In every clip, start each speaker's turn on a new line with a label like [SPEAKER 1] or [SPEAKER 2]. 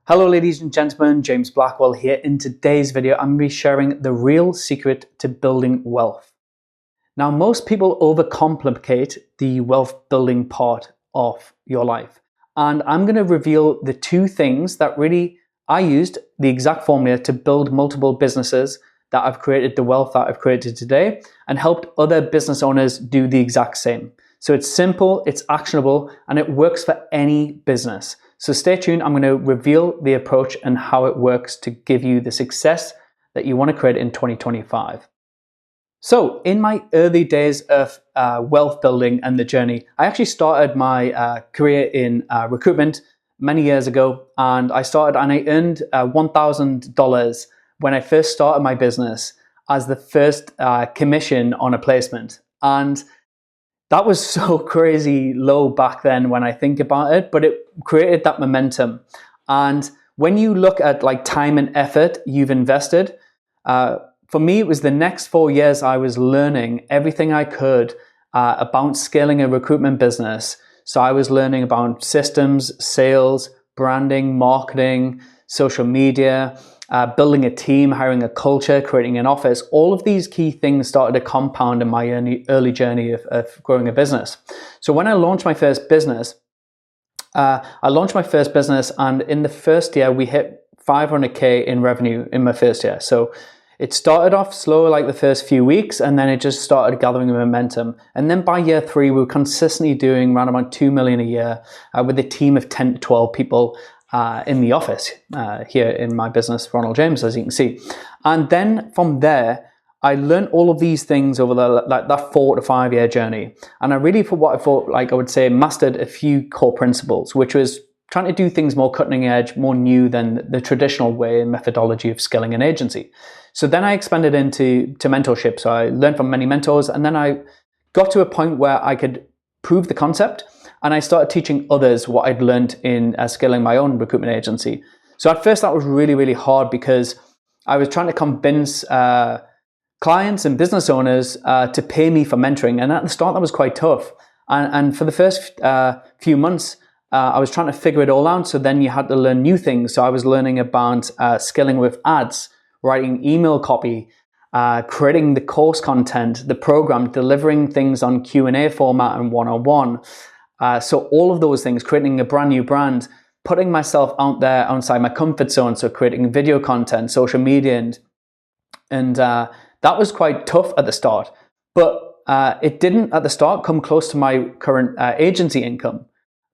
[SPEAKER 1] Hello ladies and gentlemen, James Blackwell here. In today's video, I'm going to be sharing the real secret to building wealth. Now, most people overcomplicate the wealth building part of your life. And I'm going to reveal the two things that really I used, the exact formula to build multiple businesses that I've created the wealth that I've created today and helped other business owners do the exact same. So it's simple, it's actionable, and it works for any business. So stay tuned, I'm going to reveal the approach and how it works to give you the success that you want to create in 2025. So in my early days of wealth building and the journey, I actually started my career in recruitment many years ago, and I earned $1,000 when I first started my business as the first commission on a placement. And that was so crazy low back then when I think about it, but it created that momentum. And when you look at like time and effort you've invested, for me, it was the next 4 years I was learning everything I could about scaling a recruitment business. So I was learning about systems, sales, branding, marketing, social media, building a team, hiring a culture, creating an office. All of these key things started to compound in my early journey of growing a business. So when I launched my first business, and in the first year, we hit 500K in revenue in my first year. So it started off slow like the first few weeks, and then it just started gathering momentum. And then by year 3, we were consistently doing around about 2 million a year with a team of 10 to 12 people in the office here in my business, Ronald James, as you can see. And then from there, I learned all of these things over that 4 to 5 year journey. And I really, I would say, mastered a few core principles, which was trying to do things more cutting edge, more new than the traditional way and methodology of scaling an agency. So then I expanded into mentorship. So I learned from many mentors, and then I got to a point where I could prove the concept, and I started teaching others what I'd learned in scaling my own recruitment agency. So at first that was really, really hard because I was trying to convince clients and business owners to pay me for mentoring. And at the start that was quite tough. And for the first few months, I was trying to figure it all out. So then you had to learn new things. So I was learning about scaling with ads, writing email copy, creating the course content, the program, delivering things on Q&A format and one-on-one. So all of those things, creating a brand new brand, putting myself out there outside my comfort zone. So creating video content, social media, and that was quite tough at the start. But it didn't at the start come close to my current agency income.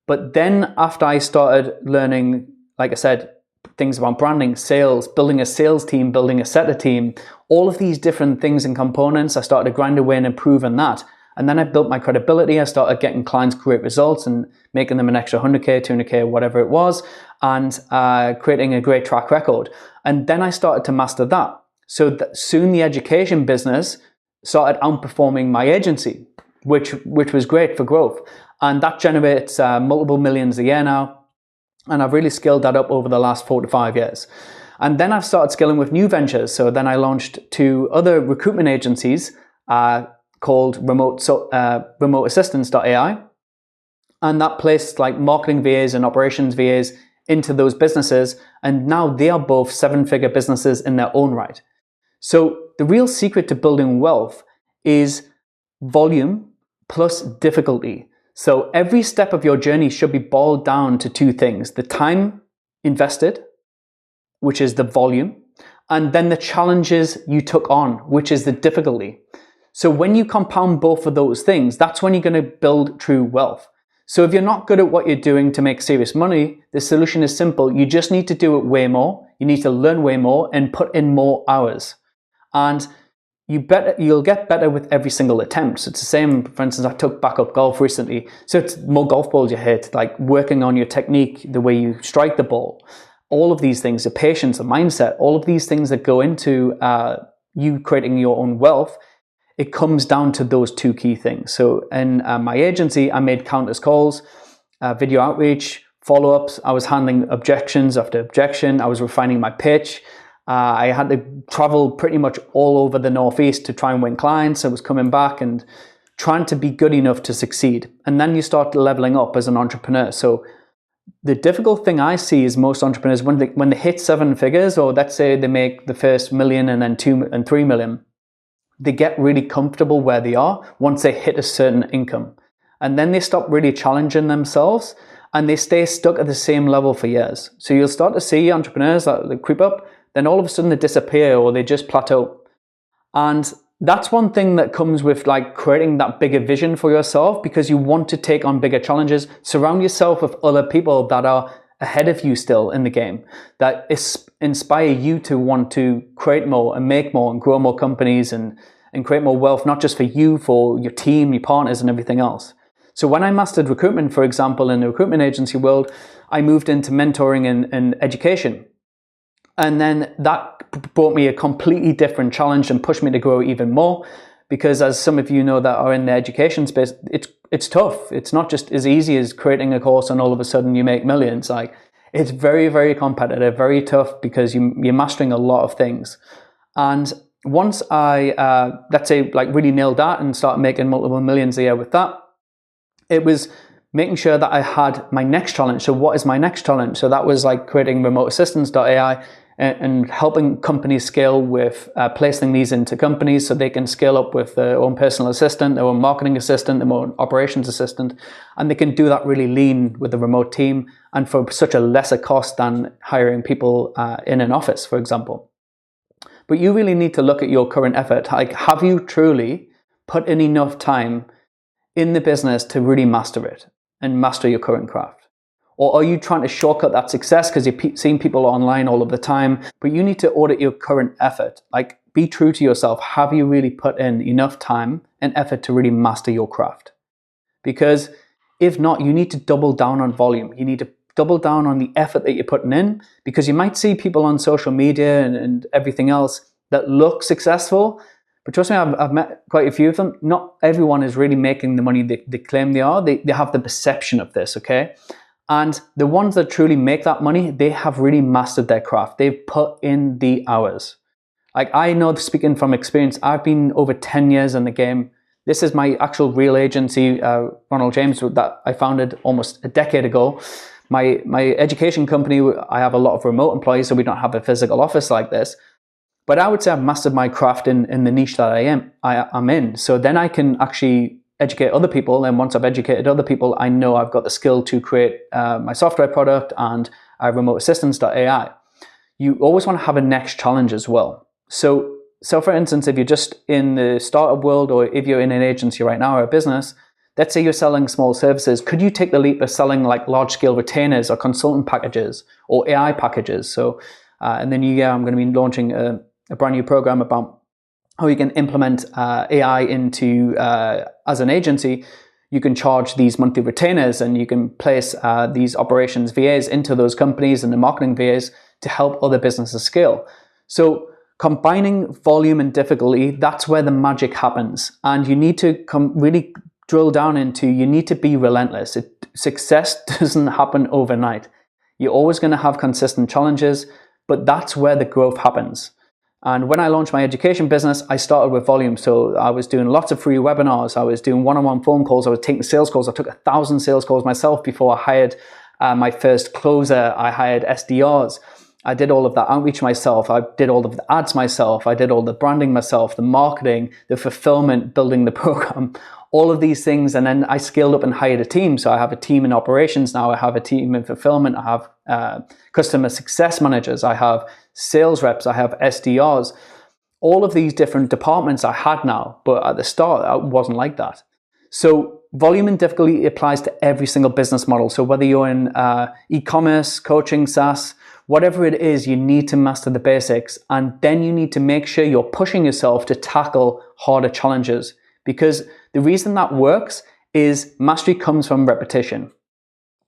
[SPEAKER 1] But then after I started learning, like I said, things about branding, sales, building a sales team, building a setter team, all of these different things and components, I started to grind away and improve on that. And then I built my credibility. I started getting clients great results and making them an extra 100K, 200K, whatever it was, and creating a great track record. And then I started to master that. So soon the education business started outperforming my agency, which was great for growth. And that generates multiple millions a year now. And I've really scaled that up over the last 4 to 5 years. And then I've started scaling with new ventures. So then I launched 2 other recruitment agencies called remoteassistance.ai. And that placed like marketing VAs and operations VAs into those businesses. And now they are both 7-figure businesses in their own right. So the real secret to building wealth is volume plus difficulty. So every step of your journey should be boiled down to 2 things: the time invested, which is the volume, and then the challenges you took on, which is the difficulty. So when you compound both of those things, that's when you're going to build true wealth. So if you're not good at what you're doing to make serious money, the solution is simple. You just need to do it way more. You need to learn way more and put in more hours. And you'll get better with every single attempt. So it's the same, for instance, I took backup golf recently. So it's more golf balls you hit, like working on your technique, the way you strike the ball. All of these things, the patience, the mindset, all of these things that go into you creating your own wealth, it comes down to those 2 key things. So in my agency, I made countless calls, video outreach, follow-ups. I was handling objections after objection. I was refining my pitch. I had to travel pretty much all over the Northeast to try and win clients. I was coming back and trying to be good enough to succeed. And then you start leveling up as an entrepreneur. So the difficult thing I see is most entrepreneurs, when they hit 7 figures, or let's say they make the first million and then 2 and 3 million, they get really comfortable where they are once they hit a certain income. And then they stop really challenging themselves and they stay stuck at the same level for years. So you'll start to see entrepreneurs that they creep up, then all of a sudden they disappear or they just plateau. And that's one thing that comes with like creating that bigger vision for yourself, because you want to take on bigger challenges. Surround yourself with other people that are ahead of you still in the game, that inspire you to want to create more and make more and grow more companies and create more wealth, not just for you, for your team, your partners and everything else. So when I mastered recruitment, for example, in the recruitment agency world, I moved into mentoring and education. And then that brought me a completely different challenge and pushed me to grow even more, because as some of you know that are in the education space, it's tough. It's not just as easy as creating a course and all of a sudden you make millions. Like, it's very, very competitive, very tough, because you're mastering a lot of things. And once I, let's say, like really nailed that and started making multiple millions a year with that, it was making sure that I had my next challenge. So what is my next challenge? So that was like creating remoteassistants.ai and helping companies scale with placing these into companies so they can scale up with their own personal assistant, their own marketing assistant, their own operations assistant. And they can do that really lean with a remote team and for such a lesser cost than hiring people in an office, for example. But you really need to look at your current effort. Like, have you truly put in enough time in the business to really master it and master your current craft? Or are you trying to shortcut that success because you're seeing people online all of the time? But you need to audit your current effort. Like, be true to yourself. Have you really put in enough time and effort to really master your craft? Because if not, you need to double down on volume. You need to double down on the effort that you're putting in, because you might see people on social media and everything else that look successful. But trust me, I've met quite a few of them. Not everyone is really making the money they claim they are. They have the perception of this, okay? And the ones that truly make that money, they have really mastered their craft. They've put in the hours. Like, I know, speaking from experience, I've been over 10 years in the game. This is my actual real agency, Ronald James, that I founded almost a decade ago. My education company, I have a lot of remote employees, so we don't have a physical office like this. But I would say I've mastered my craft in the niche that I'm in. So then I can actually educate other people. And once I've educated other people, I know I've got the skill to create my software product and remoteassistants.ai. You always want to have a next challenge as well. So for instance, if you're just in the startup world, or if you're in an agency right now or a business, let's say you're selling small services, could you take the leap of selling like large scale retainers or consultant packages or AI packages? So in the new year, I'm going to be launching a brand new program about how you can implement AI into, as an agency, you can charge these monthly retainers and you can place these operations VAs into those companies and the marketing VAs to help other businesses scale. So combining volume and difficulty, that's where the magic happens. And you need to really drill down into, you need to be relentless. Success doesn't happen overnight. You're always going to have consistent challenges, but that's where the growth happens. And when I launched my education business, I started with volume. So I was doing lots of free webinars. I was doing one-on-one phone calls. I was taking sales calls. I took 1,000 sales calls myself before I hired my first closer. I hired SDRs. I did all of that outreach myself. I did all of the ads myself. I did all the branding myself, the marketing, the fulfillment, building the program, all of these things. And then I scaled up and hired a team. So I have a team in operations now. I have a team in fulfillment. I have customer success managers. I have sales reps. I have SDRs. All of these different departments I had now, but at the start, it wasn't like that. So volume and difficulty applies to every single business model. So whether you're in e-commerce, coaching, SaaS, whatever it is, you need to master the basics. And then you need to make sure you're pushing yourself to tackle harder challenges. Because the reason that works is mastery comes from repetition.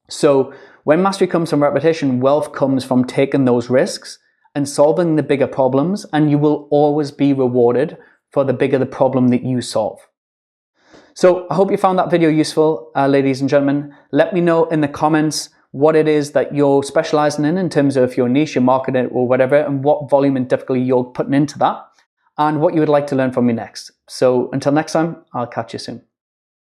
[SPEAKER 1] So when mastery comes from repetition, wealth comes from taking those risks and solving the bigger problems. And you will always be rewarded for the bigger the problem that you solve. So I hope you found that video useful, ladies and gentlemen. Let me know in the comments what it is that you're specializing in terms of your niche, your market, or whatever, and what volume and difficulty you're putting into that, and what you would like to learn from me next. So until next time, I'll catch you soon.